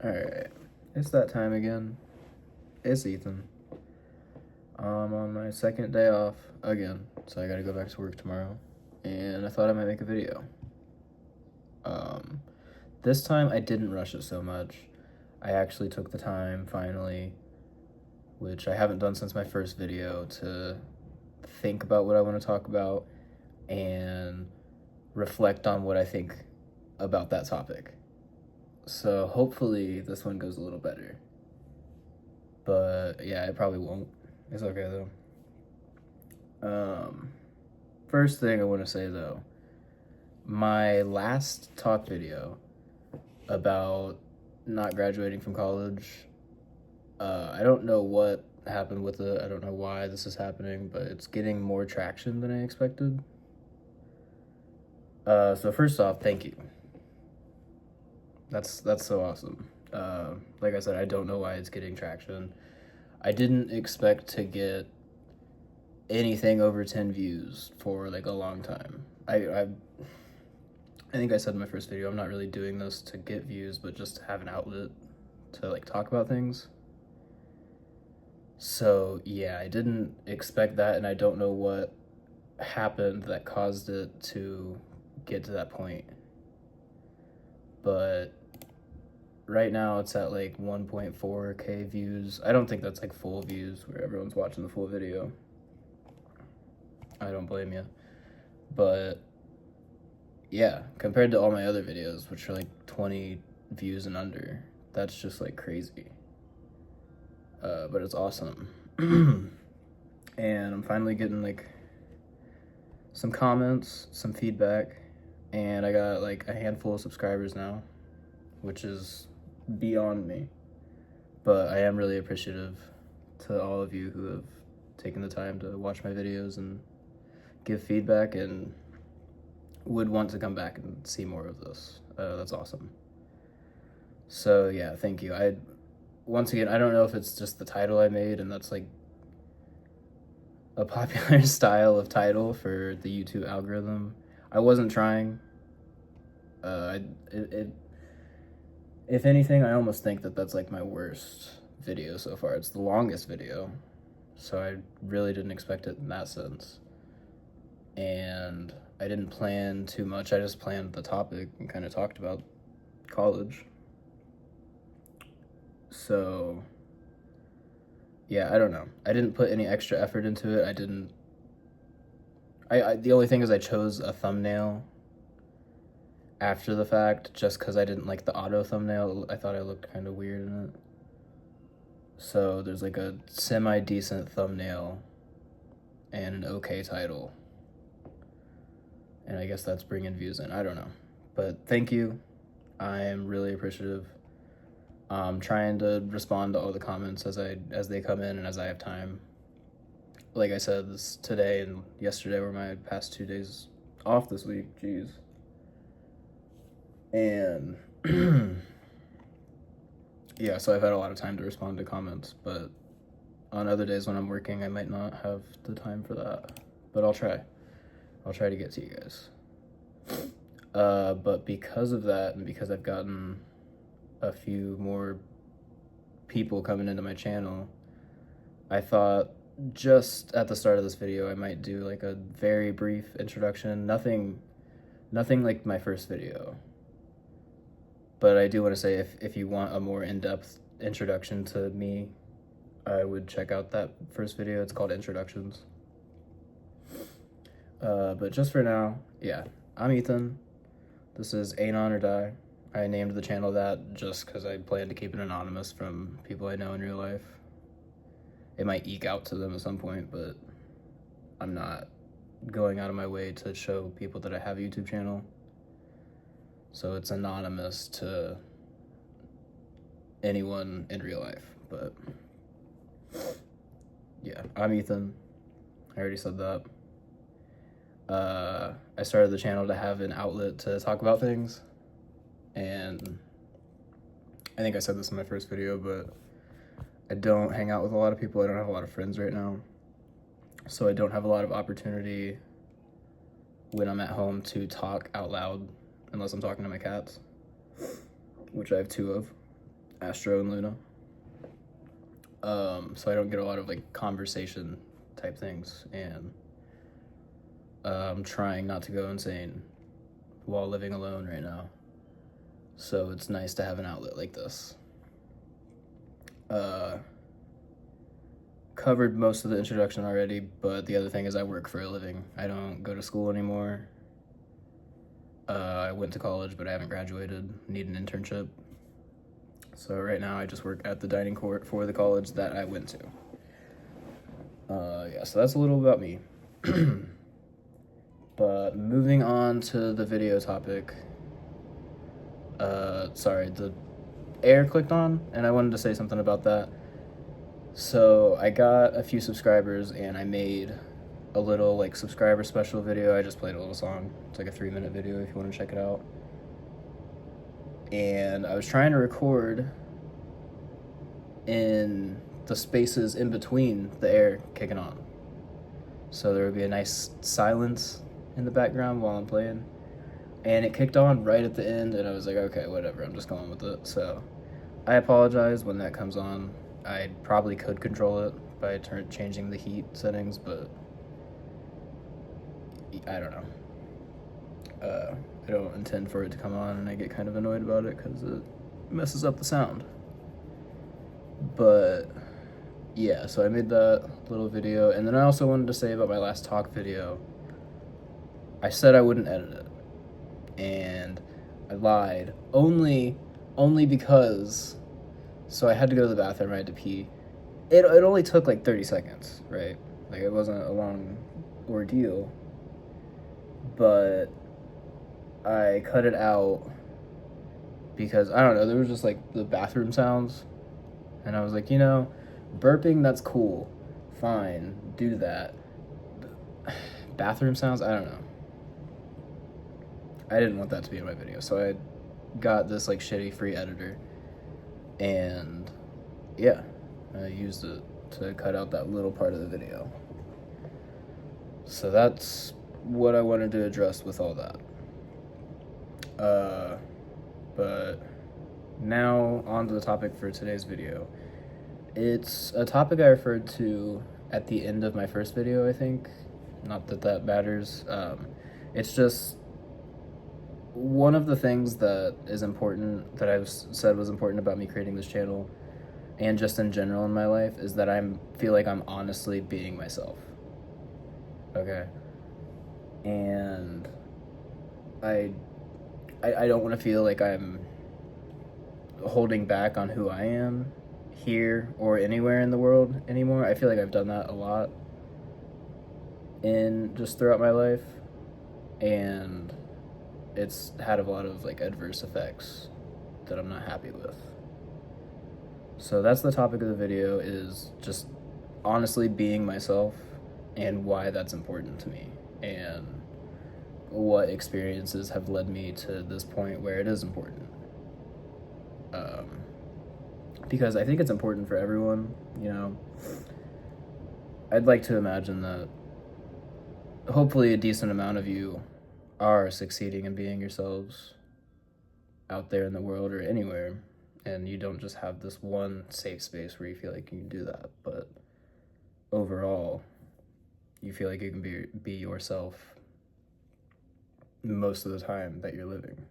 Alright, it's that time again. It's Ethan. I'm on my second day off again, so I gotta go back to work tomorrow. And I thought I might make a video. Um, this time I didn't rush it so much. I actually took the time finally, which I haven't done since my first video, to think about what I want to talk about and reflect on what I think about that topic. So hopefully this one goes a little better. But yeah, it probably won't. It's okay though. First thing I want to say though, my last talk video about not graduating from college, I don't know what happened with it. I don't know why this is happening, but it's getting more traction than I expected. So first off, thank you. That's so awesome. Like I said, I don't know why it's getting traction. I didn't expect to get anything over 10 views for like a long time. I think I said in my first video, I'm not really doing this to get views, but just to have an outlet to like talk about things. So yeah, I didn't expect that, and I don't know what happened that caused it to get to that point. But right now it's at like 1.4K views. I don't think that's like full views where everyone's watching the full video. I don't blame you. But yeah, compared to all my other videos, which are like 20 views and under, that's just like crazy. But it's awesome. And I'm finally getting like some comments, some feedback, and I got like a handful of subscribers now, which is beyond me. But I am really appreciative to all of you who have taken the time to watch my videos and give feedback and would want to come back and see more of this. That's awesome. So yeah, thank you. Once again, I don't know if it's just the title I made, and that's like a popular style of title for the YouTube algorithm. I wasn't trying. If anything, I almost think that that's like my worst video so far. It's the longest video, so I really didn't expect it in that sense. And I didn't plan too much. I just planned the topic and kind of talked about college. So yeah, I don't know. I didn't put any extra effort into it. The only thing is I chose a thumbnail after the fact just because I didn't like the auto thumbnail. I thought I looked kind of weird in it. So there's like a semi-decent thumbnail and an okay title. And I guess that's bringing views in. I don't know. But thank you. I am really appreciative. I'm trying to respond to all the comments as they come in and as I have time. Like I said, today and yesterday were my past 2 days off this week. Jeez. And yeah, so I've had a lot of time to respond to comments, but on other days when I'm working, I might not have the time for that. But I'll try to get to you guys. But because of that, and because I've gotten a few more people coming into my channel, I thought just at the start of this video I might do like a very brief introduction. Nothing like my first video. But I do want to say, if you want a more in-depth introduction to me, I would check out that first video. It's called Introductions. But just for now, yeah, I'm Ethan. This is Anon or Die. I named the channel that just because I plan to keep it anonymous from people I know in real life. It might eke out to them at some point, but I'm not going out of my way to show people that I have a YouTube channel. So it's anonymous to anyone in real life. But yeah, I'm Ethan. I already said that. I started the channel to have an outlet to talk about things. And I think I said this in my first video, but I don't hang out with a lot of people. I don't have a lot of friends right now. So I don't have a lot of opportunity when I'm at home to talk out loud, unless I'm talking to my cats, which I have 2 of. Astro and Luna. So I don't get a lot of like conversation type things, and I'm trying not to go insane while living alone right now. So it's nice to have an outlet like this. Covered most of the introduction already, but the other thing is I work for a living. I don't go to school anymore. I went to college, but I haven't graduated. Need an internship. So right now I just work at the dining court for the college that I went to. Yeah, so that's a little about me. But moving on to the video topic. Sorry, the air clicked on, and I wanted to say something about that. So I got a few subscribers, and I made a little like subscriber special video. I just played a little song. It's like a 3-minute video if you want to check it out. And I was trying to record in the spaces in between the air kicking on, so there would be a nice silence in the background while I'm playing. And it kicked on right at the end, and I was like, okay, whatever, I'm just going with it. So I apologize when that comes on. I probably could control it by changing the heat settings, but I don't know. I don't intend for it to come on, and I get kind of annoyed about it because it messes up the sound. But yeah, so I made that little video, and then I also wanted to say about my last talk video. I said I wouldn't edit it, and I lied only because, so I had to go to the bathroom, I had to pee. It only took like 30 seconds, right? Like it wasn't a long ordeal, but I cut it out because I don't know, there was just like the bathroom sounds, and I was like, burping, that's cool, fine, do that. Bathroom sounds, I don't know. I didn't want that to be in my video, so I got this like shitty free editor, and yeah, I used it to cut out that little part of the video. So that's what I wanted to address with all that. But now on to the topic for today's video. It's a topic I referred to at the end of my first video, I think. Not that that matters. It's just one of the things that is important, that I've said was important about me creating this channel, and just in general in my life, is that I feel like I'm honestly being myself. Okay? And I don't want to feel like I'm holding back on who I am here or anywhere in the world anymore. I feel like I've done that a lot in just throughout my life, and it's had a lot of like adverse effects that I'm not happy with. So that's the topic of the video, is just honestly being myself and why that's important to me, and what experiences have led me to this point where it is important. Because I think it's important for everyone, I'd like to imagine that hopefully a decent amount of you are succeeding in being yourselves out there in the world or anywhere, and you don't just have this one safe space where you feel like you can do that, but overall you feel like you can be yourself most of the time that you're living.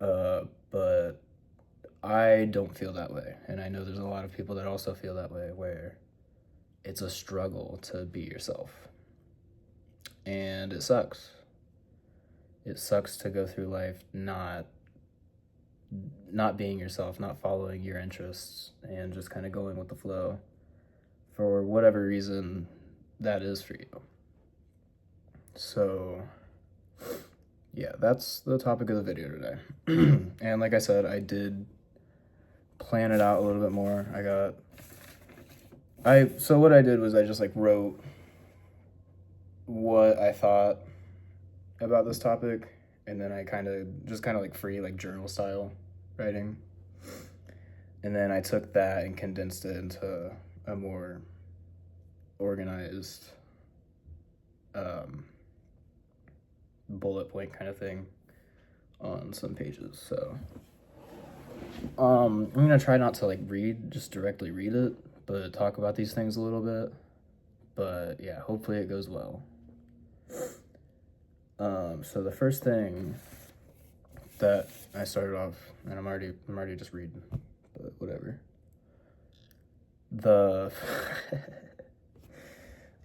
But I don't feel that way, and I know there's a lot of people that also feel that way, where it's a struggle to be yourself, and it sucks. It sucks to go through life not being yourself, not following your interests, and just kind of going with the flow for whatever reason that is for you. So yeah, that's the topic of the video today. And like I said, I did plan it out a little bit more. So what I did was I just like wrote what I thought about this topic, and then I kind of like free, like journal style writing. And then I took that and condensed it into a more organized bullet point kind of thing on some pages. So I'm gonna try not to like just directly read it, but talk about these things a little bit. But yeah, hopefully it goes well. So the first thing that I started off, and I'm already just reading, but whatever. The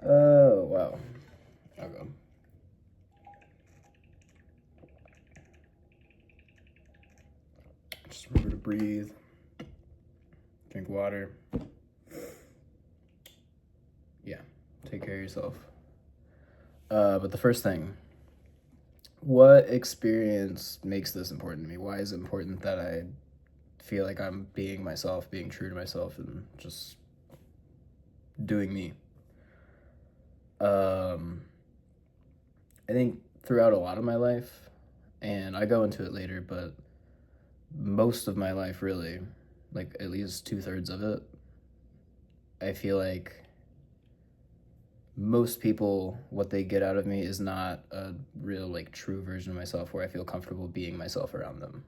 oh wow, I'll go. Just remember to breathe, drink water. Yeah, take care of yourself. But the first thing, what experience makes this important to me? Why is it important that I feel like I'm being myself, being true to myself, and just doing me? I think throughout a lot of my life, and I go into it later, but most of my life, really, like at least 2/3 of it, I feel like most people, what they get out of me is not a real, like, true version of myself where I feel comfortable being myself around them.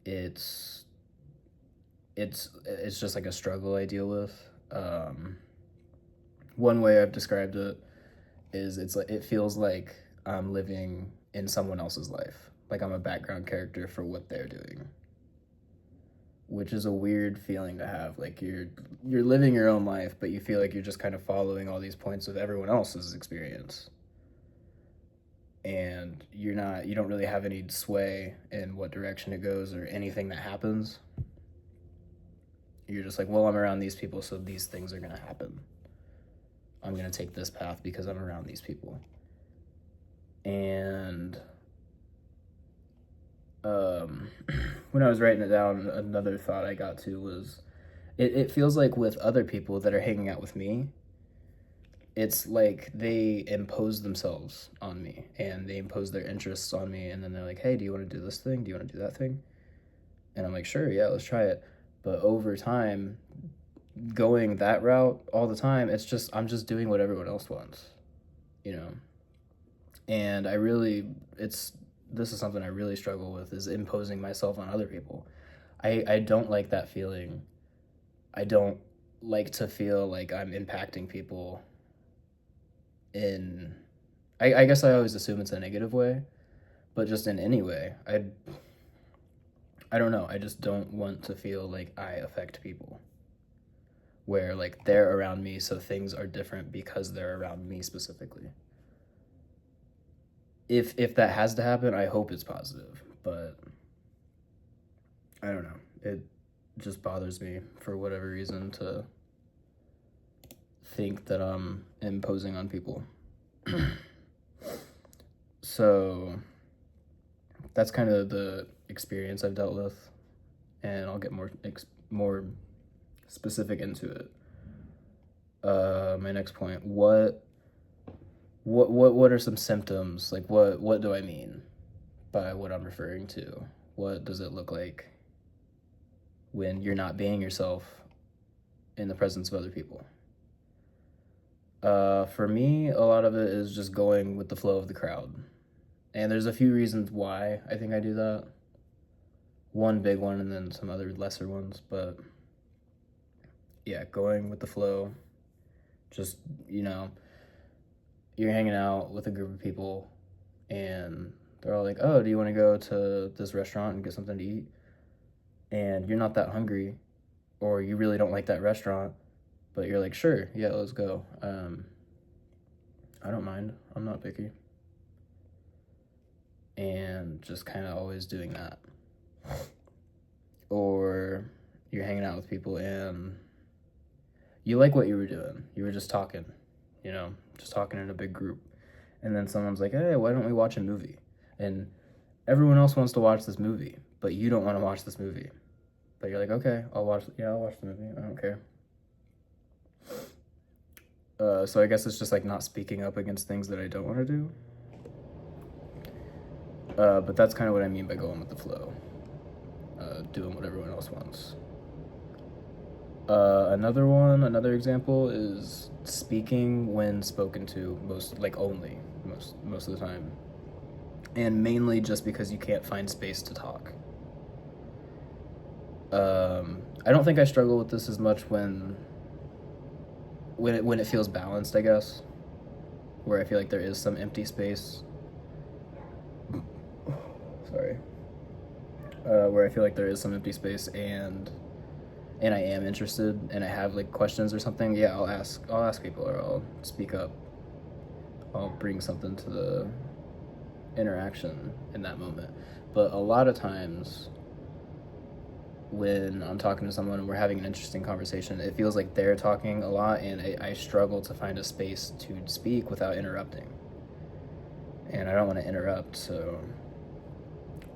It's just like a struggle I deal with. One way I've described it is it feels like I'm living in someone else's life, like I'm a background character for what they're doing, which is a weird feeling to have. Like you're living your own life, but you feel like you're just kind of following all these points of everyone else's experience, and you don't really have any sway in what direction it goes or anything that happens. You're just like, well, I'm around these people, so these things are gonna happen. I'm gonna take this path because I'm around these people. And when I was writing it down, another thought I got to was, it feels like with other people that are hanging out with me, it's like they impose themselves on me and they impose their interests on me, and then they're like, hey, do you want to do this thing? Do you want to do that thing? And I'm like, sure, yeah, let's try it. But over time, going that route all the time, I'm just doing what everyone else wants, you know? And this is something I really struggle with, is imposing myself on other people. I don't like that feeling. I don't like to feel like I'm impacting people in, I guess I always assume it's a negative way, but just in any way. I don't know. I just don't want to feel like I affect people, where like they're around me, so things are different because they're around me specifically. If that has to happen, I hope it's positive, but I don't know. It just bothers me for whatever reason to think that I'm imposing on people. So that's kind of the experience I've dealt with, and I'll get more specific into it. My next point, what are some symptoms? Like what do I mean by what I'm referring to? What does it look like when you're not being yourself in the presence of other people? For me, a lot of it is just going with the flow of the crowd. And there's a few reasons why I think I do that. One big one and then some other lesser ones, but yeah, going with the flow. Just, you're hanging out with a group of people and they're all like, oh, do you want to go to this restaurant and get something to eat? And you're not that hungry, or you really don't like that restaurant, but you're like, sure, yeah, let's go. I don't mind. I'm not picky. And just kind of always doing that. Or you're hanging out with people and you like what you were doing. You were just talking, just talking in a big group. And then someone's like, hey, why don't we watch a movie? And everyone else wants to watch this movie, but you don't want to watch this movie. But you're like, okay, I'll watch the movie. I don't care. So I guess it's just like not speaking up against things that I don't want to do. But that's kind of what I mean by going with the flow. Doing what everyone else wants. Another example is speaking when spoken to, most of the time. And mainly just because you can't find space to talk. I don't think I struggle with this as much when it feels balanced, I guess, where I feel like there is some empty space. Sorry. Where I feel like there is some empty space and I am interested and I have like questions or something. Yeah, I'll ask people or I'll speak up. I'll bring something to the interaction in that moment. But a lot of times when I'm talking to someone and we're having an interesting conversation, it feels like they're talking a lot and I struggle to find a space to speak without interrupting. And I don't want to interrupt, so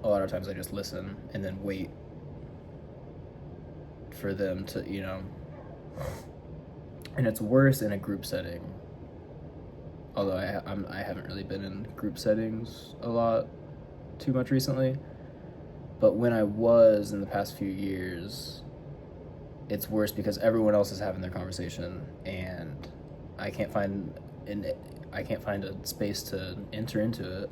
a lot of times I just listen and then wait for them to, and it's worse in a group setting. Although I haven't really been in group settings too much recently. But when I was in the past few years, it's worse because everyone else is having their conversation and I can't find a space to enter into it.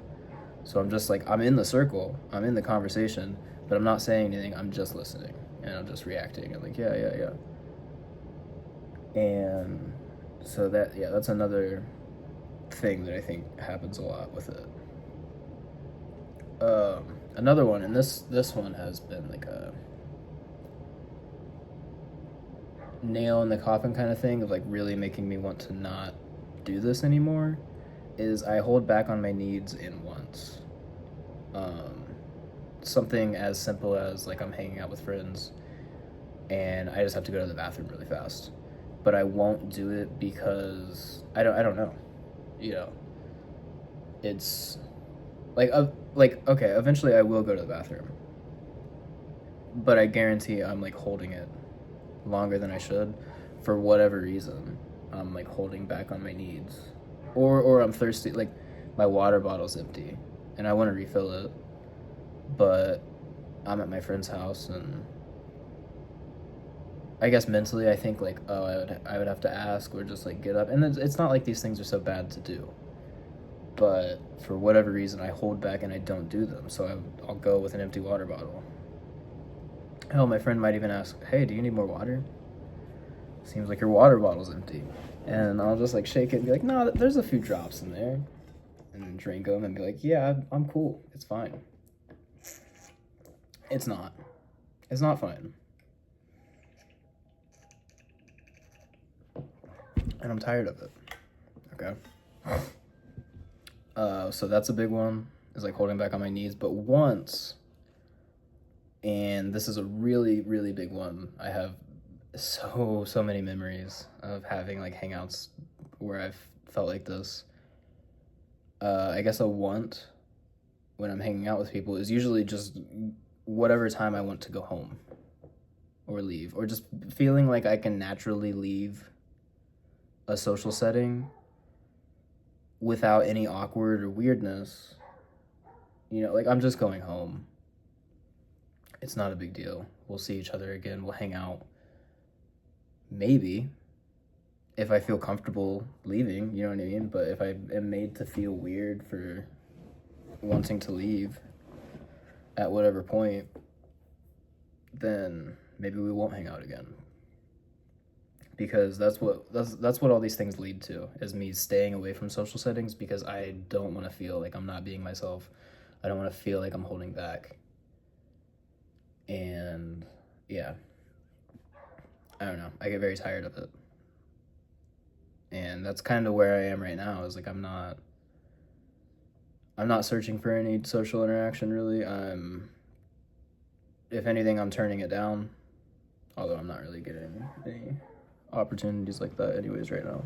So I'm just like, I'm in the circle, I'm in the conversation, but I'm not saying anything, I'm just listening and I'm just reacting. I'm like, yeah. And so that's another thing that I think happens a lot with it. Another one, and this one has been like a nail in the coffin kind of thing of like really making me want to not do this anymore, is I hold back on my needs and wants. Something as simple as like I'm hanging out with friends and I just have to go to the bathroom really fast, but I won't do it because I don't know, it's like okay, eventually I will go to the bathroom, but I guarantee I'm like holding it longer than I should for whatever reason. I'm like holding back on my needs, or I'm thirsty, like my water bottle's empty and I want to refill it, but I'm at my friend's house and I guess mentally I think like, oh, I would have to ask or just like get up, and it's not like these things are so bad to do, but for whatever reason I hold back and I don't do them, so I'll go with an empty water bottle. Hell, my friend might even ask, hey, do you need more water? Seems like your water bottle's empty. And I'll just like shake it and be like, no, there's a few drops in there, and then drink them and be like, yeah, I'm cool, it's fine. It's not fine, and I'm tired of it. Okay. So that's a big one, is like holding back on my needs. But once, and this is a really, really big one, I have so many memories of having like hangouts where I've felt like this. I guess a want when I'm hanging out with people is usually just whatever time I want to go home or leave, or just feeling like I can naturally leave a social setting without any awkward or weirdness. Like I'm just going home. It's not a big deal. We'll see each other again. We'll hang out. Maybe if I feel comfortable leaving, you know what I mean? But if I am made to feel weird for wanting to leave at whatever point, then maybe we won't hang out again. Because that's what all these things lead to, is me staying away from social settings because I don't want to feel like I'm not being myself. I don't want to feel like I'm holding back. And yeah, I don't know. I get very tired of it. And that's kind of where I am right now, is like I'm not searching for any social interaction really. If anything, I'm turning it down. Although I'm not really getting any opportunities like that anyways right now.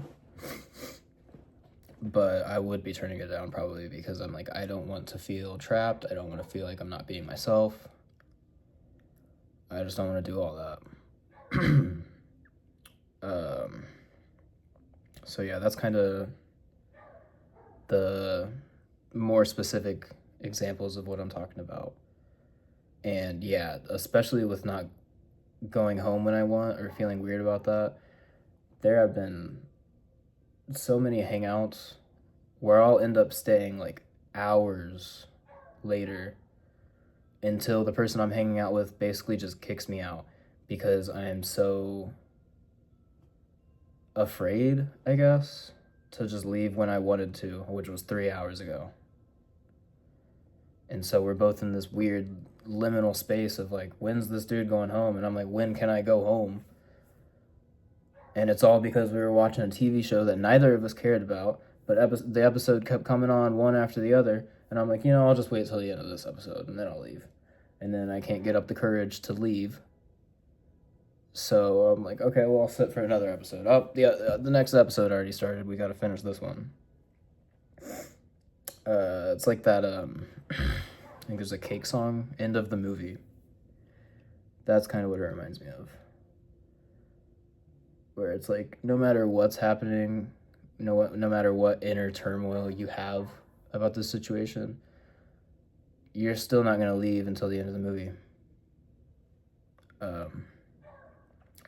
But I would be turning it down probably because I'm like, I don't want to feel trapped. I don't want to feel like I'm not being myself. I just don't want to do all that. So yeah, that's kind of the more specific examples of what I'm talking about. And yeah, especially with not going home when I want or feeling weird about that, there have been so many hangouts where I'll end up staying like hours later until the person I'm hanging out with basically just kicks me out because I am so afraid, I guess, to just leave when I wanted to, which was 3 hours ago. And so we're both in this weird liminal space of like, when's this dude going home? And I'm like, when can I go home? And it's all because we were watching a TV show that neither of us cared about, but the episode kept coming on one after the other. And I'm like, I'll just wait till the end of this episode and then I'll leave. And then I can't get up the courage to leave. So I'm like, okay, well, I'll sit for another episode. Oh, the next episode already started. We got to finish this one. It's like that, I think there's a Cake song, End of the Movie. That's kind of what it reminds me of. Where it's like, no matter what's happening, no matter what inner turmoil you have about this situation, you're still not going to leave until the end of the movie.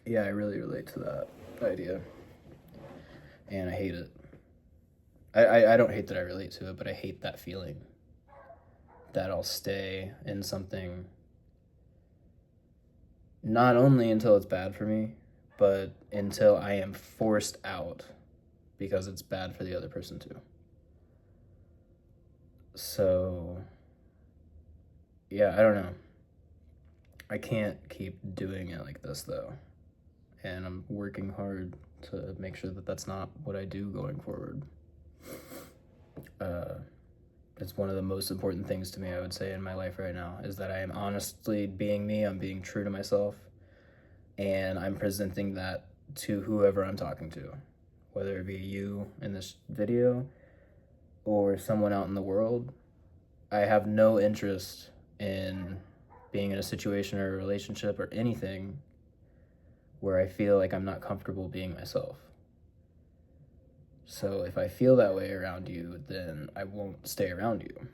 Yeah, I really relate to that idea. And I hate it. I don't hate that I relate to it, but I hate that feeling that I'll stay in something not only until it's bad for me, but until I am forced out because it's bad for the other person too. So, yeah, I don't know. I can't keep doing it like this though. And I'm working hard to make sure that that's not what I do going forward. It's one of the most important things to me, I would say, in my life right now, is that I am honestly being me, I'm being true to myself, and I'm presenting that to whoever I'm talking to, whether it be you in this video or someone out in the world. I have no interest in being in a situation or a relationship or anything where I feel like I'm not comfortable being myself. So if I feel that way around you, then I won't stay around you.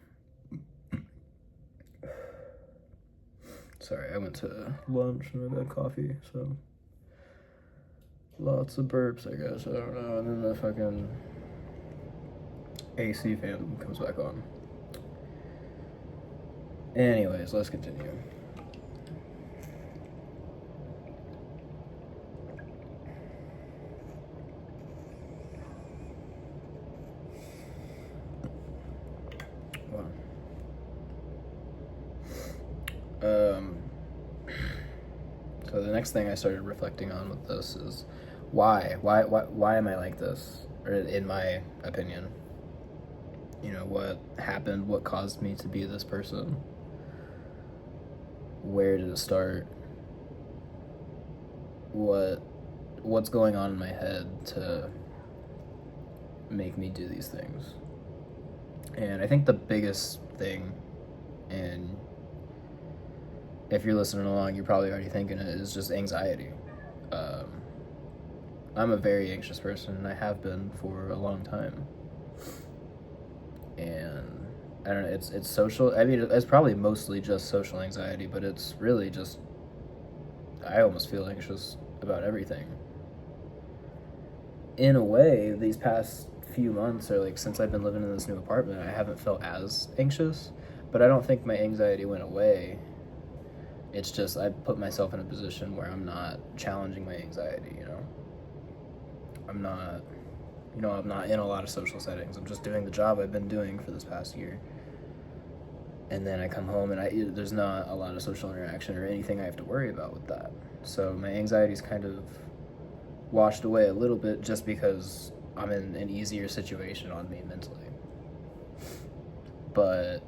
Sorry, I went to lunch and I had coffee, so lots of burps, I guess. I don't know. And then the fucking AC fan comes back on. Anyways, let's continue. So the next thing I started reflecting on with this is why am I like this? Or in my opinion, what happened, what caused me to be this person? Where did it start? What's going on in my head to make me do these things? And I think the biggest thing, and if you're listening along, you're probably already thinking it, is just anxiety. I'm a very anxious person, and I have been for a long time. And I don't know, it's social. I mean, it's probably mostly just social anxiety, but it's really just, I almost feel anxious about everything. In a way, these past few months, or like since I've been living in this new apartment, I haven't felt as anxious, but I don't think my anxiety went away. It's just I put myself in a position where I'm not challenging my anxiety, I'm not in a lot of social settings. I'm just doing the job I've been doing for this past year. And then I come home and there's not a lot of social interaction or anything I have to worry about with that. So my anxiety's kind of washed away a little bit just because I'm in an easier situation on me mentally. But,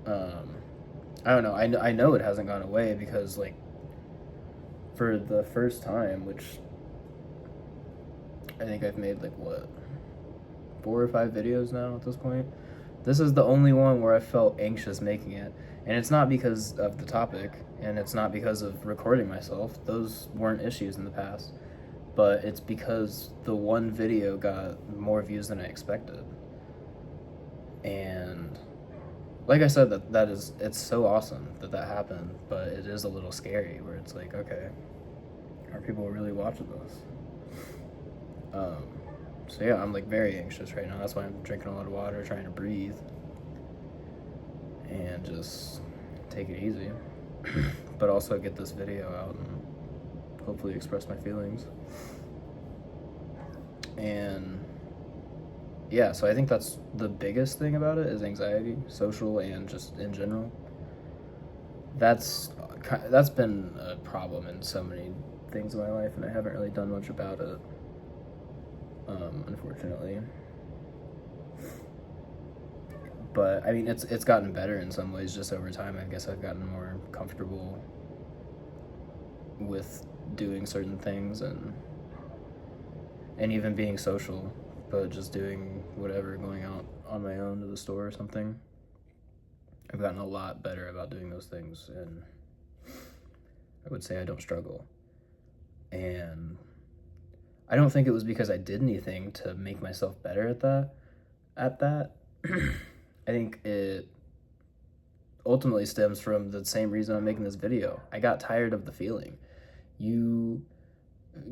I don't know. I know it hasn't gone away because, like, for the first time, which I think I've made, 4 or 5 videos now at this point. This is the only one where I felt anxious making it. And it's not because of the topic, and it's not because of recording myself. Those weren't issues in the past. But it's because the one video got more views than I expected. And like I said, it's so awesome that happened, but it is a little scary where it's like, okay, are people really watching this? So yeah, I'm very anxious right now. That's why I'm drinking a lot of water, trying to breathe, and just take it easy, but also get this video out and hopefully express my feelings. And yeah, so I think that's the biggest thing about it is anxiety, social and just in general. That's been a problem in so many things in my life, and I haven't really done much about it, unfortunately. But I mean, it's gotten better in some ways just over time. I guess I've gotten more comfortable with doing certain things and even being social, but just doing whatever, going out on my own to the store or something. I've gotten a lot better about doing those things, and I would say I don't struggle. And I don't think it was because I did anything to make myself better at that. I think it ultimately stems from the same reason I'm making this video. I got tired of the feeling. You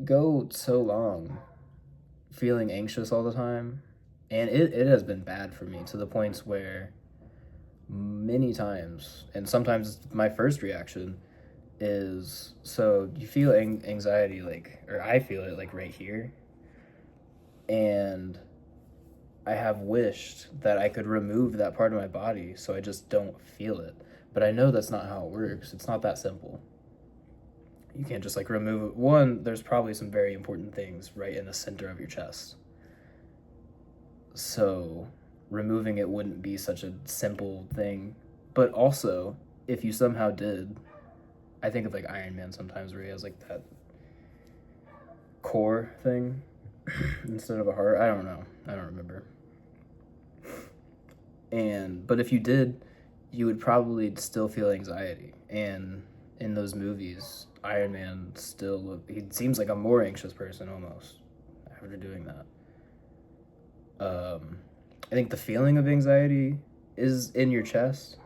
go so long feeling anxious all the time, and it has been bad for me to the points where many times, and sometimes my first reaction is, so you feel anxiety, like, or I feel it like right here, and I have wished that I could remove that part of my body so I just don't feel it. But I know that's not how it works. It's not that simple. You can't just like remove it. One, there's probably some very important things right in the center of your chest. So removing it wouldn't be such a simple thing. But also, if you somehow did, I think of like Iron Man sometimes where he has like that core thing instead of a heart. I don't know. I don't remember. But if you did, you would probably still feel anxiety. And in those movies, Iron Man he seems like a more anxious person almost after doing that. I think the feeling of anxiety is in your chest,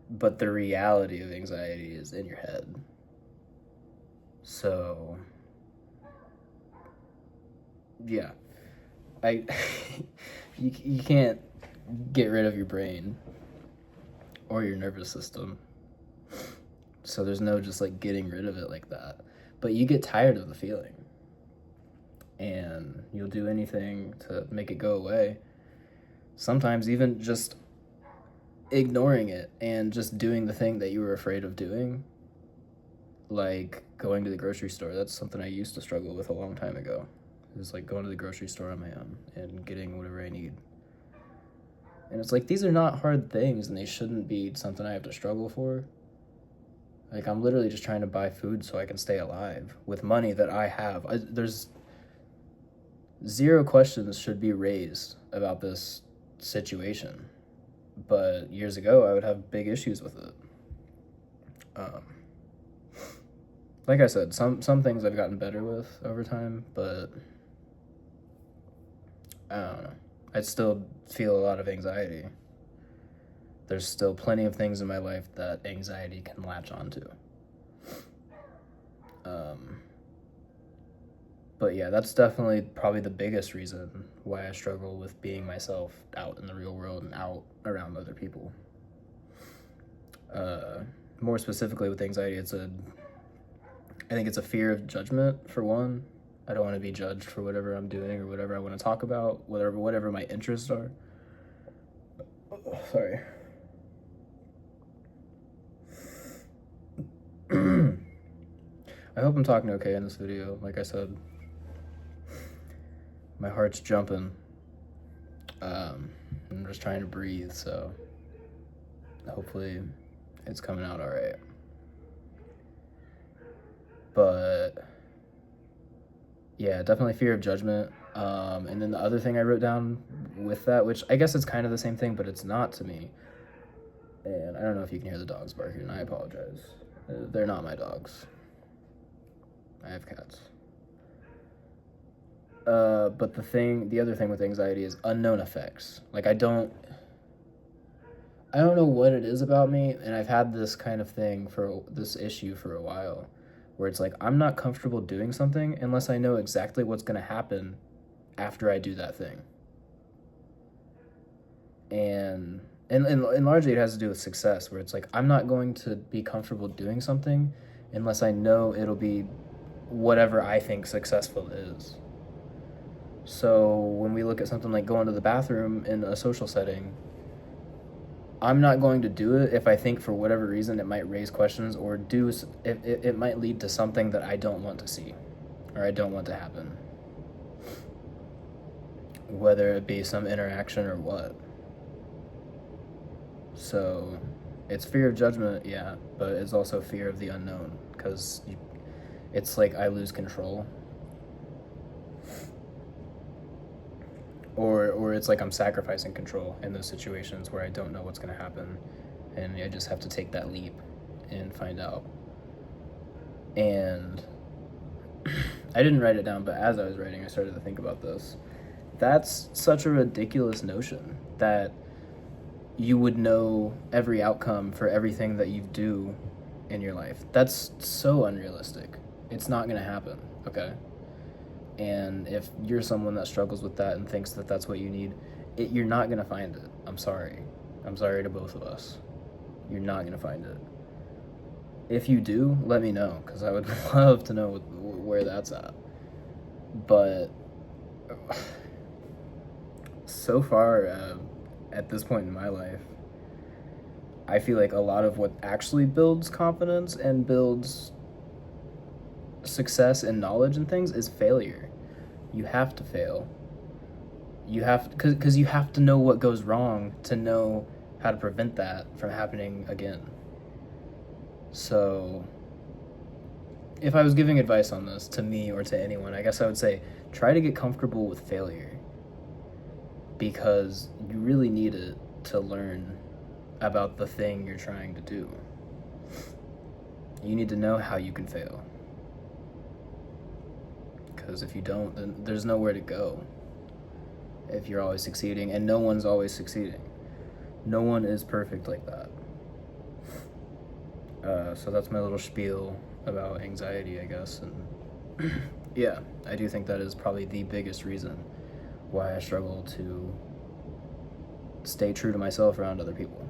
but the reality of anxiety is in your head. So yeah, you can't get rid of your brain or your nervous system. So there's no just like getting rid of it like that. But you get tired of the feeling, and you'll do anything to make it go away. Sometimes even just ignoring it and just doing the thing that you were afraid of doing, like going to the grocery store. That's something I used to struggle with a long time ago. It was like going to the grocery store on my own and getting whatever I need. And it's like, these are not hard things, and they shouldn't be something I have to struggle for. Like, I'm literally just trying to buy food so I can stay alive with money that I have. There's zero questions should be raised about this situation. But years ago, I would have big issues with it. Like I said, some things I've gotten better with over time, but I don't know. I still feel a lot of anxiety. There's still plenty of things in my life that anxiety can latch onto. But yeah, that's definitely probably the biggest reason why I struggle with being myself out in the real world and out around other people. More specifically with anxiety, I think it's a fear of judgment, for one. I don't want to be judged for whatever I'm doing or whatever I want to talk about, whatever my interests are. Oh, sorry. I hope I'm talking okay in this video. Like I said, my heart's jumping. I'm just trying to breathe, so hopefully it's coming out all right. But yeah, definitely fear of judgment. And then the other thing I wrote down with that, which I guess it's kind of the same thing, but it's not to me. And I don't know if you can hear the dogs barking, and I apologize. They're not my dogs. I have cats. But the other thing with anxiety is unknown effects. Like, I don't know what it is about me, and I've had this kind of thing this issue for a while, where it's like, I'm not comfortable doing something unless I know exactly what's going to happen after I do that thing. And And largely it has to do with success, where it's like, I'm not going to be comfortable doing something unless I know it'll be whatever I think successful is. So when we look at something like going to the bathroom in a social setting, I'm not going to do it if I think for whatever reason it might raise questions, or it might lead to something that I don't want to see or I don't want to happen, whether it be some interaction or what. So it's fear of judgment, yeah, but it's also fear of the unknown, because it's like I lose control. Or it's like I'm sacrificing control in those situations where I don't know what's going to happen, and I just have to take that leap and find out. And I didn't write it down, but as I was writing, I started to think about this. That's such a ridiculous notion, that you would know every outcome for everything that you do in your life. That's so unrealistic. It's not going to happen, okay? And if you're someone that struggles with that and thinks that that's what you need, you're not going to find it. I'm sorry. I'm sorry to both of us. You're not going to find it. If you do, let me know, because I would love to know where that's at. But so far, at this point in my life, I feel like a lot of what actually builds confidence and builds success and knowledge and things is failure. You have to fail. You have, because you have to know what goes wrong to know how to prevent that from happening again. So if I was giving advice on this to me or to anyone, I guess I would say try to get comfortable with failure, because you really need it to learn about the thing you're trying to do. You need to know how you can fail, because if you don't, then there's nowhere to go if you're always succeeding, and no one's always succeeding. No one is perfect like that. So that's my little spiel about anxiety, I guess. And yeah, I do think that is probably the biggest reason why I struggle to stay true to myself around other people.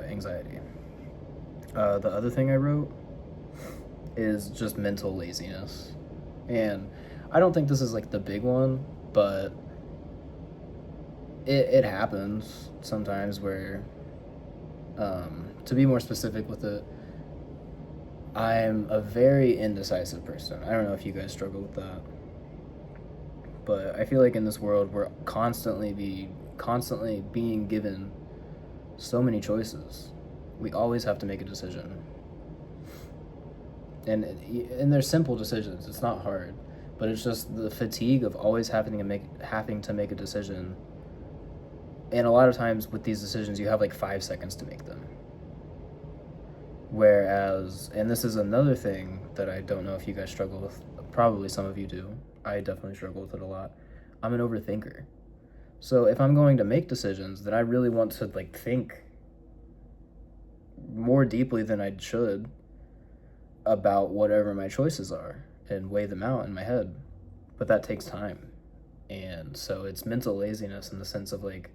Anxiety. The other thing I wrote is just mental laziness. And I don't think this is like the big one, but it happens sometimes where, to be more specific with it, I'm a very indecisive person. I don't know if you guys struggle with that, but I feel like in this world we're constantly being given so many choices. We always have to make a decision, and they're simple decisions. It's not hard, but it's just the fatigue of always having to make a decision. And a lot of times with these decisions, you have like 5 seconds to make them. Whereas, and this is another thing that I don't know if you guys struggle with. Probably some of you do. I definitely struggle with it a lot. I'm an overthinker. So if I'm going to make decisions, then I really want to like think more deeply than I should about whatever my choices are and weigh them out in my head. But that takes time. And so it's mental laziness in the sense of like,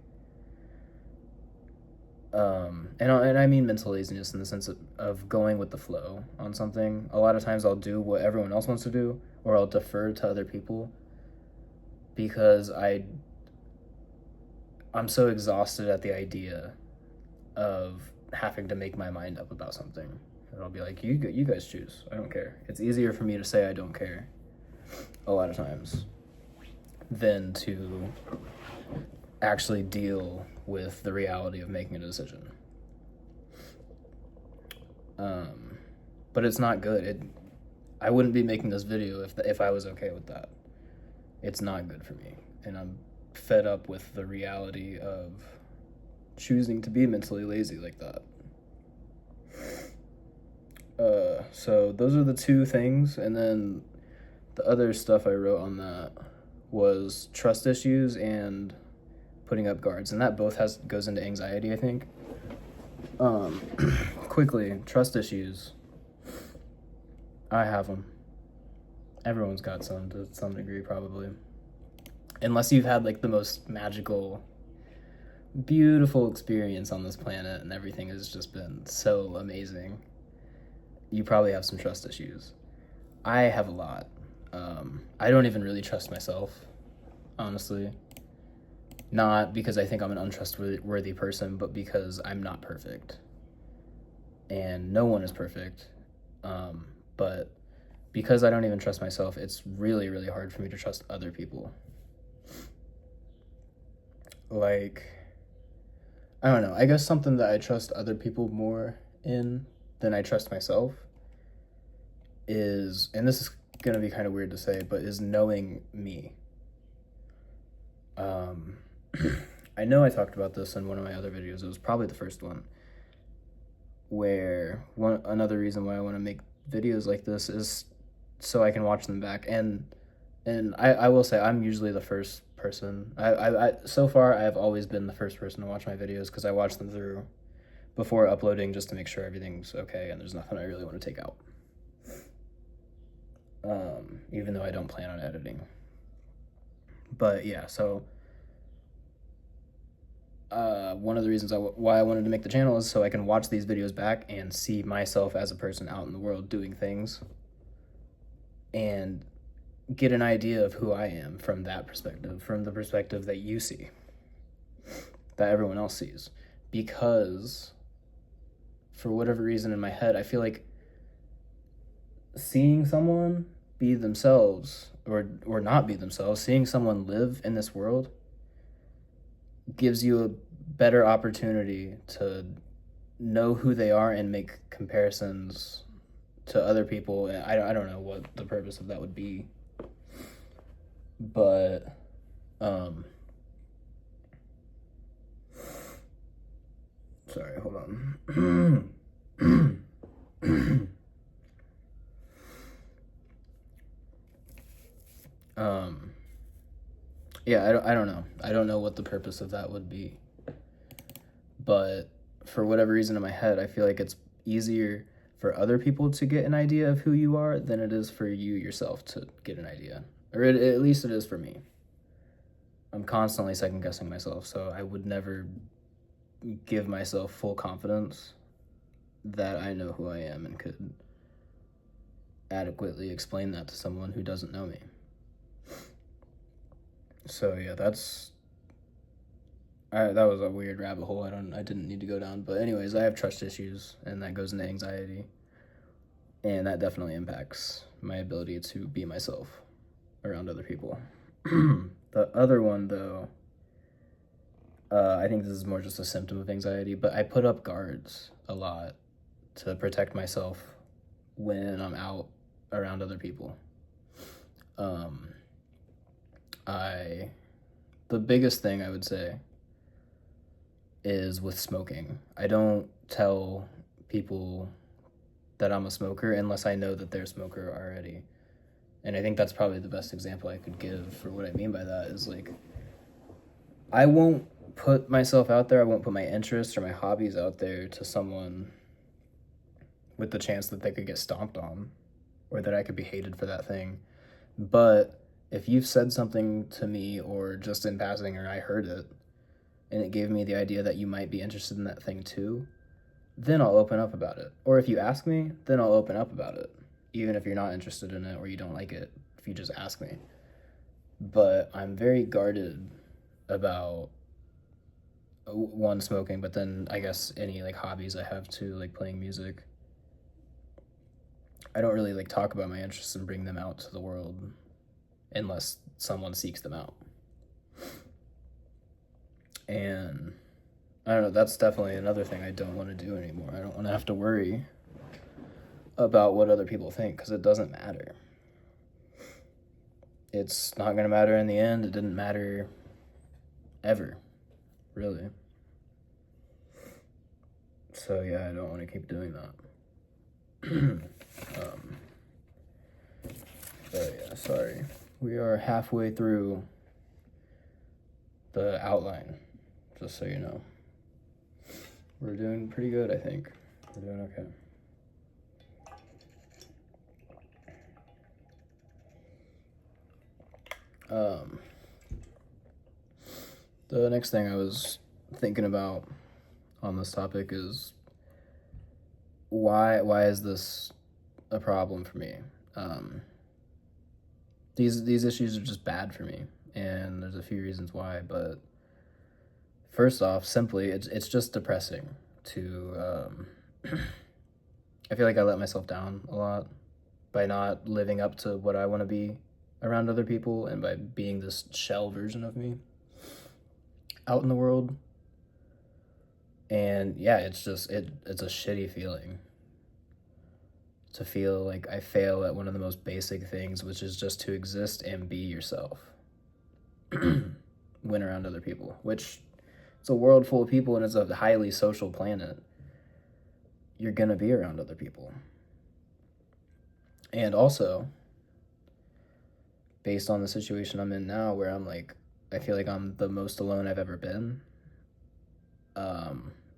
and I mean mental laziness in the sense of going with the flow on something. A lot of times I'll do what everyone else wants to do, or I'll defer to other people because I'm so exhausted at the idea of having to make my mind up about something. And I'll be like, you guys choose. I don't care. It's easier for me to say I don't care a lot of times than to actually deal with the reality of making a decision. But it's not good. I wouldn't be making this video if I was okay with that. It's not good for me, and I'm fed up with the reality of choosing to be mentally lazy like that. So those are the two things, and then the other stuff I wrote on that was trust issues and putting up guards, and that both goes into anxiety, I think. Quickly, trust issues. I have them. Everyone's got some to some degree, probably. Unless you've had like the most magical beautiful experience on this planet, and everything has just been so amazing. You probably have some trust issues. I have a lot. I don't even really trust myself, honestly. Not because I think I'm an untrustworthy person, but because I'm not perfect. And no one is perfect. But because I don't even trust myself, it's really, really hard for me to trust other people. Like, I don't know. I guess something that I trust other people more in than I trust myself is, and this is going to be kind of weird to say, but is knowing me. I know I talked about this in one of my other videos. It was probably the first one, where another reason why I want to make videos like this is so I can watch them back. And I will say I'm usually the first person. I so far I have always been the first person to watch my videos because I watch them through before uploading just to make sure everything's okay and there's nothing I really want to take out. Even though I don't plan on editing. But yeah, so one of the reasons why I wanted to make the channel is so I can watch these videos back and see myself as a person out in the world doing things and get an idea of who I am from that perspective, from the perspective that you see, that everyone else sees. Because for whatever reason in my head, I feel like seeing someone be themselves or not be themselves, seeing someone live in this world gives you a better opportunity to know who they are and make comparisons to other people. I don't know what the purpose of that would be, but sorry, hold on. Yeah, I don't know. I don't know what the purpose of that would be. But for whatever reason in my head, I feel like it's easier for other people to get an idea of who you are than it is for you yourself to get an idea. Or at least it is for me. I'm constantly second guessing myself, so I would never give myself full confidence that I know who I am and could adequately explain that to someone who doesn't know me. So yeah, that was a weird rabbit hole. I didn't need to go down. But anyways, I have trust issues, and that goes into anxiety, and that definitely impacts my ability to be myself around other people. The other one, though, I think this is more just a symptom of anxiety, but I put up guards a lot to protect myself when I'm out around other people. The biggest thing I would say is with smoking. I don't tell people that I'm a smoker unless I know that they're a smoker already. And I think that's probably the best example I could give for what I mean by that is like, I won't put myself out there, I won't put my interests or my hobbies out there to someone with the chance that they could get stomped on or that I could be hated for that thing. But if you've said something to me or just in passing or I heard it and it gave me the idea that you might be interested in that thing too, then I'll open up about it. Or if you ask me, then I'll open up about it, even if you're not interested in it or you don't like it, if you just ask me. But I'm very guarded about one, smoking, but then I guess any like hobbies I have too, like playing music. I don't really like talk about my interests and bring them out to the world unless someone seeks them out. And I don't know, that's definitely another thing I don't want to do anymore. I don't want to have to worry about what other people think because it doesn't matter. It's not going to matter in the end. It didn't matter ever, really. So yeah, I don't want to keep doing that. But yeah, sorry. We are halfway through the outline, just so you know. We're doing pretty good, I think. We're doing okay. The next thing I was thinking about on this topic is why is this a problem for me? These issues are just bad for me, and there's a few reasons why. But first off, simply, it's just depressing to. I feel like I let myself down a lot by not living up to what I want to be around other people, and by being this shell version of me out in the world. And yeah, it's just it's a shitty feeling to feel like I fail at one of the most basic things, which is just to exist and be yourself when around other people, which it's a world full of people and it's a highly social planet. You're gonna be around other people. And also, based on the situation I'm in now, where I'm like, I feel like I'm the most alone I've ever been.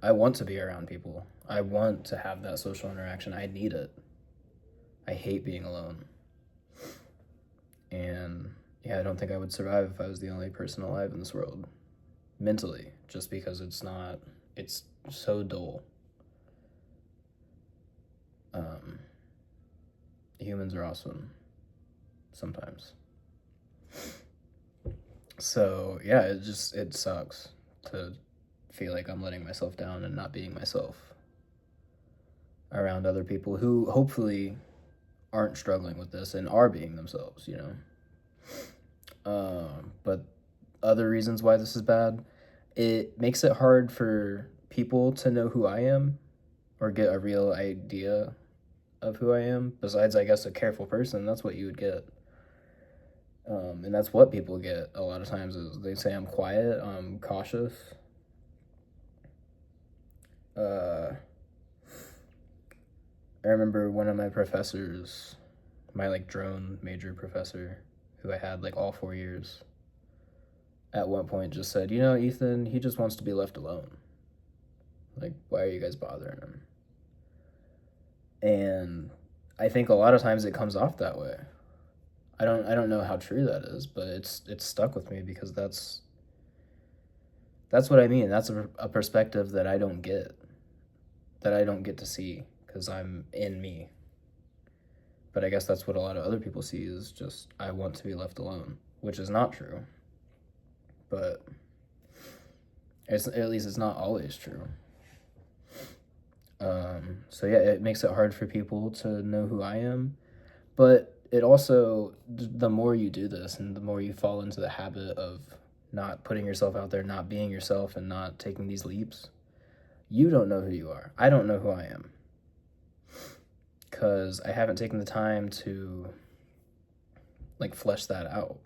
I want to be around people. I want to have that social interaction. I need it. I hate being alone. And yeah, I don't think I would survive if I was the only person alive in this world. Mentally, just because it's so dull. Humans are awesome. Sometimes. So yeah, it sucks to feel like I'm letting myself down and not being myself around other people who hopefully aren't struggling with this and are being themselves, you know. But other reasons why this is bad, it makes it hard for people to know who I am or get a real idea of who I am. Besides, I guess, a careful person, that's what you would get. And that's what people get a lot of times, is they say I'm quiet, I'm cautious. I remember one of my professors, my like drone major professor, who I had like all 4 years, at one point just said, you know, Ethan, he just wants to be left alone. Like, why are you guys bothering him? And I think a lot of times it comes off that way. I don't know how true that is, but it's stuck with me because that's what I mean. That's a perspective that I don't get to see because I'm in me. But I guess that's what a lot of other people see, is just, I want to be left alone, which is not true. But at least it's not always true. So yeah, it makes it hard for people to know who I am, but it also, the more you do this and the more you fall into the habit of not putting yourself out there, not being yourself, and not taking these leaps, you don't know who you are. I don't know who I am because I haven't taken the time to like flesh that out.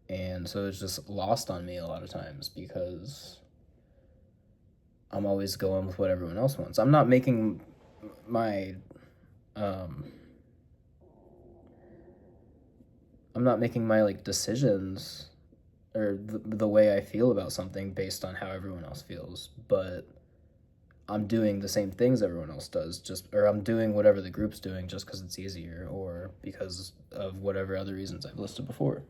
And so it's just lost on me a lot of times because I'm always going with what everyone else wants. I'm not making my like decisions or the way I feel about something based on how everyone else feels, but I'm doing the same things everyone else does, or I'm doing whatever the group's doing just because it's easier, or because of whatever other reasons I've listed before.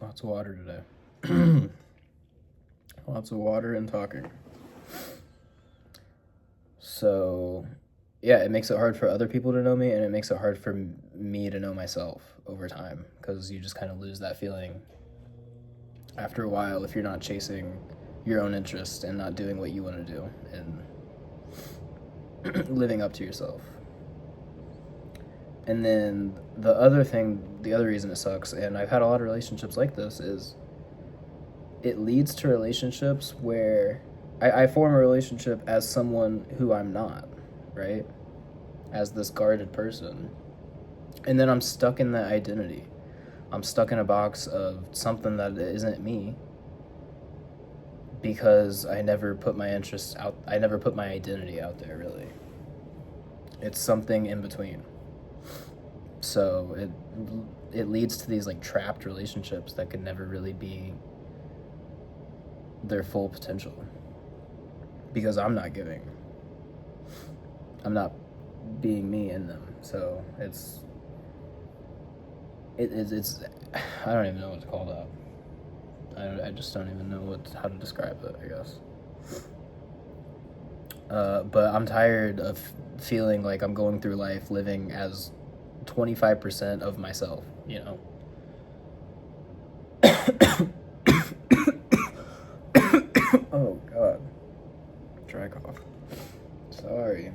Lots of water today. Lots of water and talking. So, yeah, it makes it hard for other people to know me, and it makes it hard for me to know myself over time, because you just kind of lose that feeling after a while if you're not chasing your own interests and not doing what you want to do and living up to yourself. And then the other reason it sucks, and I've had a lot of relationships like this, is it leads to relationships where I form a relationship as someone who I'm not, right? As this guarded person. And then I'm stuck in that identity. I'm stuck in a box of something that isn't me because I never put my interests out. I never put my identity out there, really. It's something in between. So it leads to these like trapped relationships that could never really be their full potential. Because I'm not being me in them. So it's I don't even know what to call that. I just don't even know how to describe it, I guess. But I'm tired of feeling like I'm going through life living as 25% of myself, you know? Oh, God. Dry cough. Sorry.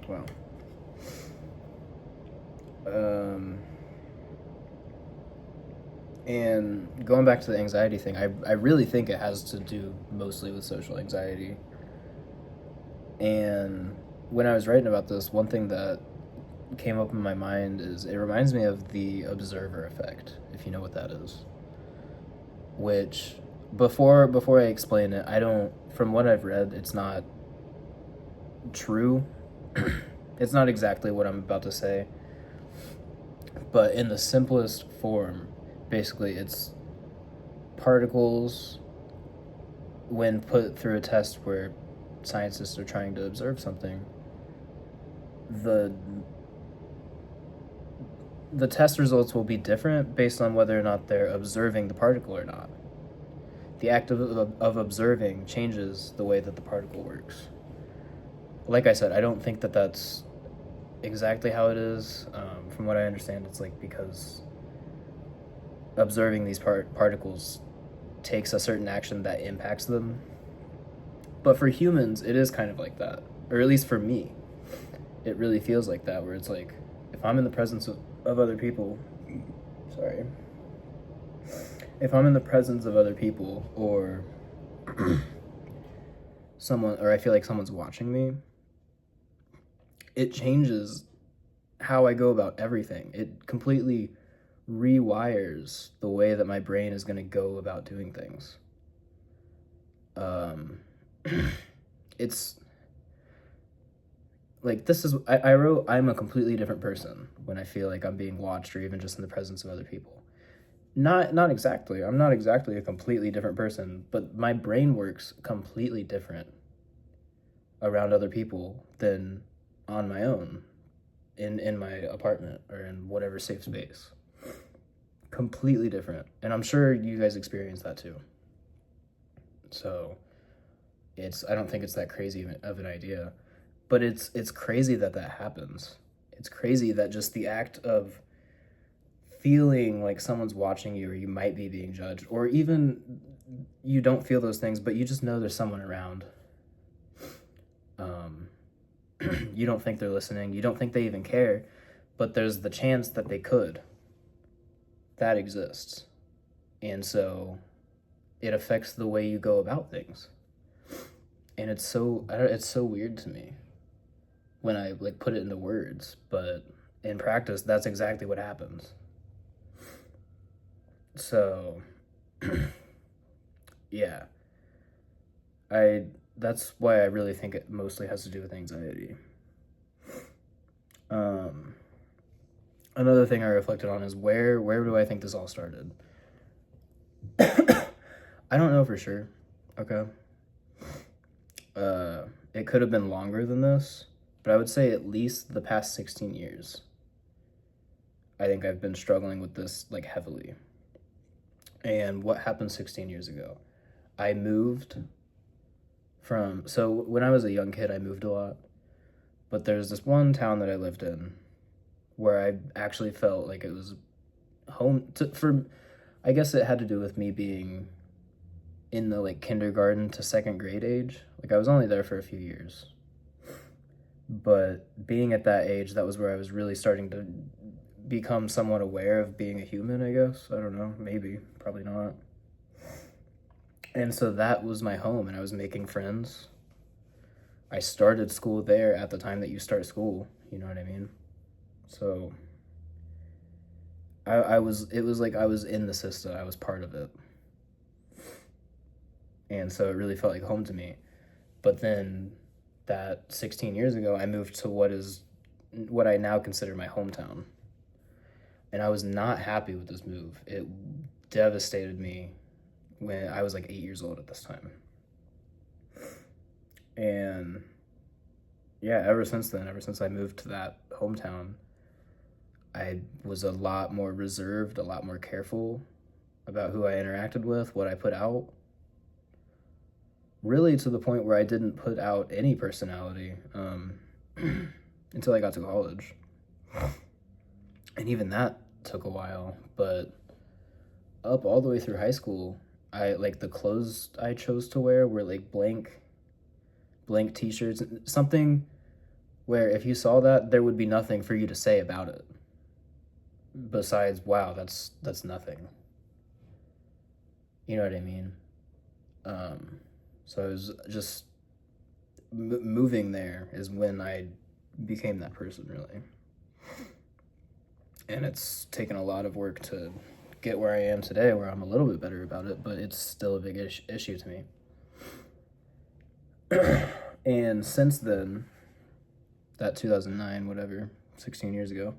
Wow. And going back to the anxiety thing, I really think it has to do mostly with social anxiety. And when I was writing about this, one thing that came up in my mind is it reminds me of the observer effect, if you know what that is. Which before I explain it, I don't from what I've read, it's not true. It's not exactly what I'm about to say. But in the simplest form, basically it's particles when put through a test where scientists are trying to observe something, the test results will be different based on whether or not they're observing the particle or not. The act of observing changes the way that the particle works. Like I said, I don't think that that's exactly how it is. From what I understand, it's like because observing these particles takes a certain action that impacts them. But for humans, it is kind of like that. Or at least for me, it really feels like that, where it's like, if I'm in the presence of other people, sorry, if I'm in the presence of other people, or or I feel like someone's watching me, it changes how I go about everything. It completely rewires the way that my brain is going to go about doing things. It's like, this is, I wrote, I'm a completely different person when I feel like I'm being watched, or even just in the presence of other people. Not exactly. I'm not exactly a completely different person, but my brain works completely different around other people than on my own in my apartment or in whatever safe space. Completely different. And I'm sure you guys experience that too. So I don't think it's that crazy of an idea, but it's crazy that happens. It's crazy that just the act of feeling like someone's watching you, or you might be being judged, or even you don't feel those things, but you just know there's someone around. You don't think they're listening. You don't think they even care, but there's the chance that they could. That exists. And so it affects the way you go about things. And it's so weird to me when I like put it into words, but in practice, that's exactly what happens. So, yeah, that's why I really think it mostly has to do with anxiety. Another thing I reflected on is where do I think this all started? I don't know for sure. Okay. It could have been longer than this, but I would say at least the past 16 years. I think I've been struggling with this like heavily. And what happened 16 years ago? I moved so when I was a young kid, I moved a lot. But there's this one town that I lived in where I actually felt like it was home I guess it had to do with me being in the like kindergarten to second grade age. Like, I was only there for a few years. But being at that age, that was where I was really starting to become somewhat aware of being a human, I guess. I don't know, maybe, probably not. And so that was my home, and I was making friends. I started school there at the time that you start school, you know what I mean? So it was like I was in the system, I was part of it. And so it really felt like home to me. But then that 16 years ago, I moved to what I now consider my hometown. And I was not happy with this move. It devastated me when I was like 8 years old at this time. And yeah, ever since then, ever since I moved to that hometown, I was a lot more reserved, a lot more careful about who I interacted with, what I put out. Really to the point where I didn't put out any personality until I got to college. And even that took a while, but up all the way through high school, I like the clothes I chose to wear were like blank t-shirts, something where if you saw that, there would be nothing for you to say about it besides, wow, that's nothing. You know what I mean? So it was just moving there is when I became that person, really. And it's taken a lot of work to get where I am today, where I'm a little bit better about it, but it's still a big issue to me. And since then, that 2009, whatever, 16 years ago,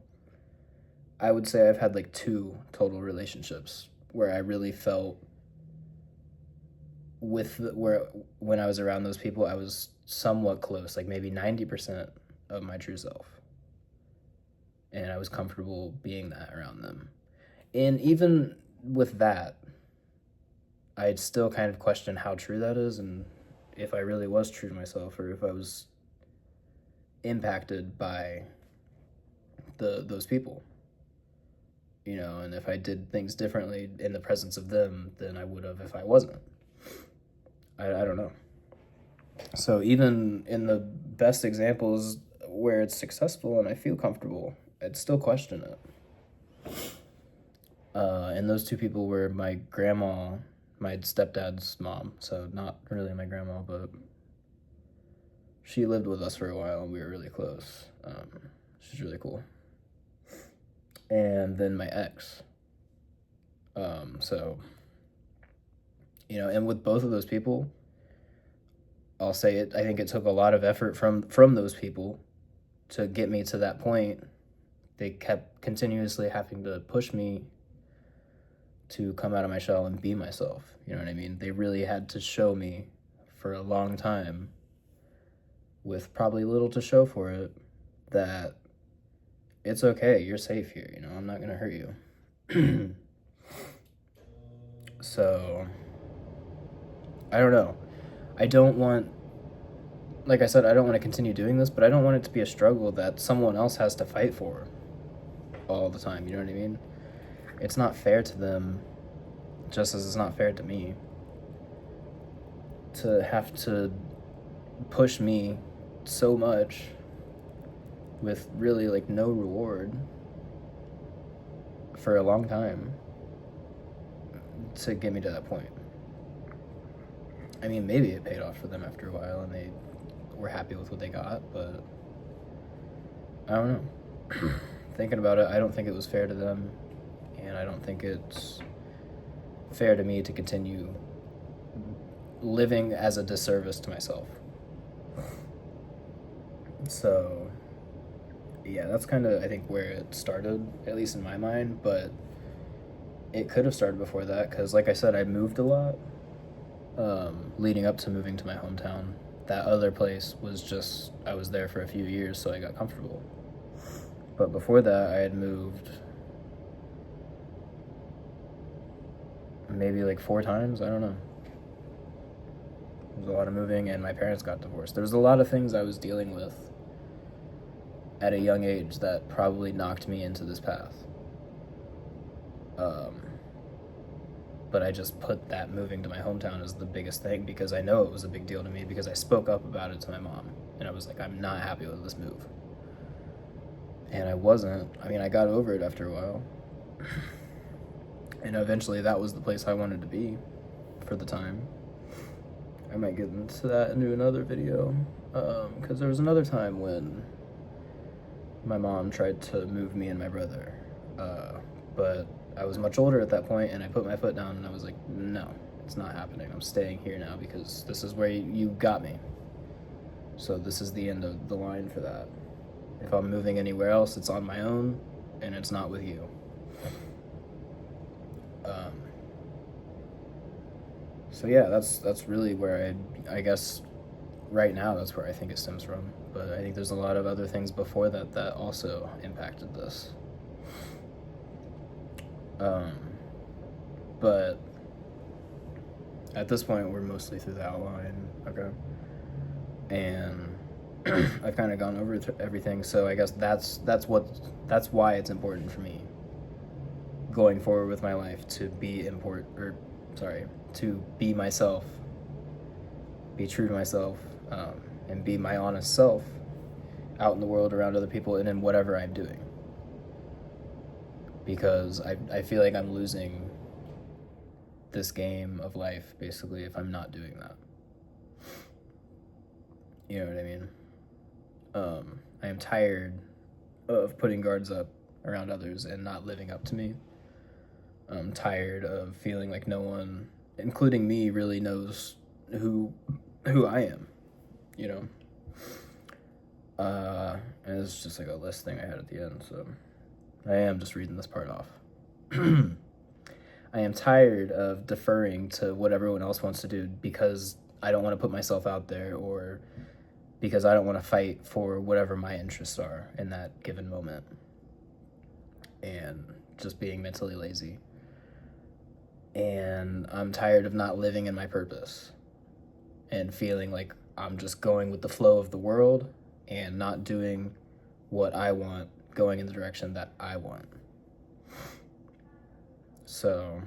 I would say I've had like 2 total relationships where I really felt when I was around those people, I was somewhat close, like maybe 90% of my true self. And I was comfortable being that around them. And even with that, I'd still kind of question how true that is and if I really was true to myself or if I was impacted by those people. You know, and if I did things differently in the presence of them than I would have if I wasn't. I don't know. So even in the best examples where it's successful and I feel comfortable, I'd still question it. And those 2 people were my grandma, my stepdad's mom. So not really my grandma, but she lived with us for a while and we were really close. She's really cool. And then my ex. So, you know, and with both of those people, I'll say it, I think it took a lot of effort from those people to get me to that point. They kept continuously having to push me to come out of my shell and be myself. You know what I mean? They really had to show me for a long time, with probably little to show for it, that it's okay, you're safe here, you know, I'm not going to hurt you. So, I don't know. I don't want, like I said, I don't want to continue doing this, but I don't want it to be a struggle that someone else has to fight for all the time, you know what I mean? It's not fair to them, just as it's not fair to me, to have to push me so much with really like no reward for a long time to get me to that point. I mean, maybe it paid off for them after a while and they were happy with what they got, but I don't know. Thinking about it, I don't think it was fair to them, and I don't think it's fair to me to continue living as a disservice to myself. So, yeah, that's kind of, I think, where it started, at least in my mind, but it could have started before that, because like I said, I moved a lot leading up to moving to my hometown. That other place was just, I was there for a few years, so I got comfortable. But before that, I had moved maybe like 4 times, I don't know. There was a lot of moving, and my parents got divorced. There was a lot of things I was dealing with at a young age that probably knocked me into this path. But I just put that moving to my hometown as the biggest thing because I know it was a big deal to me because I spoke up about it to my mom. And I was like, I'm not happy with this move. And I wasn't. I mean, I got over it after a while. And eventually that was the place I wanted to be for the time. I might get into that into another video. Because there was another time when my mom tried to move me and my brother. But I was much older at that point, and I put my foot down, and I was like, no, it's not happening. I'm staying here now because this is where you got me. So this is the end of the line for that. If I'm moving anywhere else, it's on my own, and it's not with you. So yeah, that's really where I guess right now that's where I think it stems from. But I think there's a lot of other things before that that also impacted this. Um, but at this point, we're mostly through the outline, okay? And I've kind of gone over everything, so I guess that's why it's important for me going forward with my life to to be myself, be true to myself, and be my honest self out in the world around other people and in whatever I'm doing. Because I feel like I'm losing this game of life, basically, if I'm not doing that. You know what I mean? I am tired of putting guards up around others and not living up to me. I'm tired of feeling like no one, including me, really knows who I am, you know? And it's just like a list thing I had at the end, so I am just reading this part off. I am tired of deferring to what everyone else wants to do because I don't want to put myself out there, or because I don't want to fight for whatever my interests are in that given moment, and just being mentally lazy. And I'm tired of not living in my purpose and feeling like I'm just going with the flow of the world and not doing what I want, going in the direction that I want. So,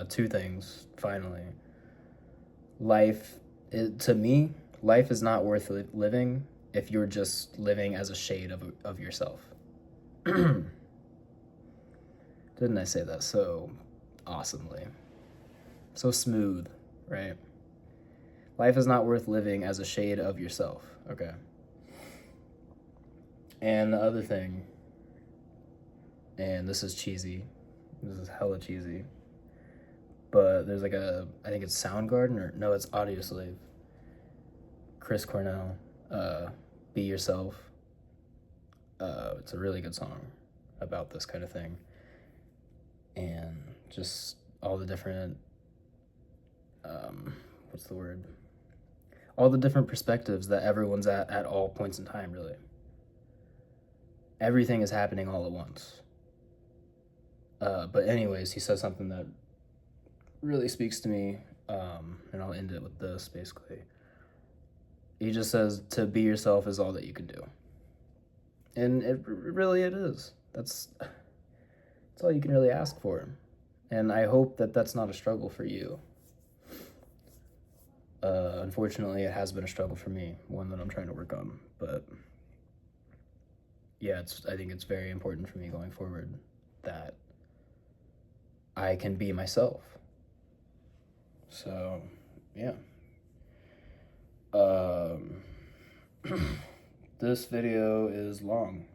two things, finally. To me, life is not worth living if you're just living as a shade of yourself. Didn't I say that so awesomely? So smooth, right? Life is not worth living as a shade of yourself, okay? And the other thing, and this is cheesy, this is hella cheesy, but there's like I think it's Soundgarden, or no, it's Audioslave. Chris Cornell, Be Yourself. It's a really good song about this kind of thing. And just all the different, what's the word? All the different perspectives that everyone's at all points in time, really. Everything is happening all at once. But anyways, he says something that really speaks to me, and I'll end it with this, basically. He just says, to be yourself is all that you can do. And it is. That's all you can really ask for. And I hope that that's not a struggle for you. Unfortunately, it has been a struggle for me, one that I'm trying to work on. But yeah, I think it's very important for me going forward that I can be myself. So, yeah. This video is long,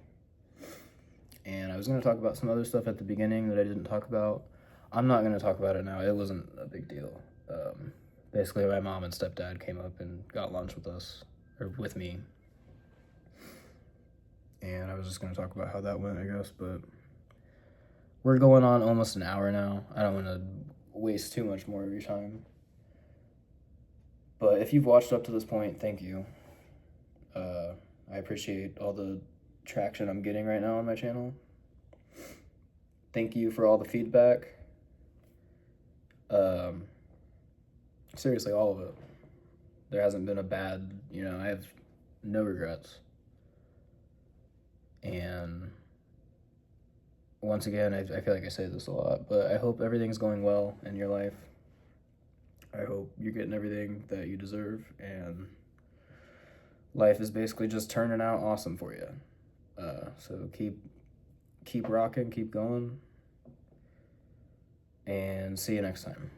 and I was going to talk about some other stuff at the beginning that I didn't talk about. I'm not going to talk about it now. It wasn't a big deal. Basically, my mom and stepdad came up and got lunch with us, or with me, and I was just going to talk about how that went, I guess, but we're going on almost an hour now. I don't want to waste too much more of your time. But if you've watched up to this point, thank you. I appreciate all the traction I'm getting right now on my channel. Thank you for all the feedback. Seriously, all of it. There hasn't been a bad, I have no regrets. And once again, I feel like I say this a lot, but I hope everything's going well in your life. I hope you're getting everything that you deserve, and life is basically just turning out awesome for you. So keep rocking, keep going, and see you next time.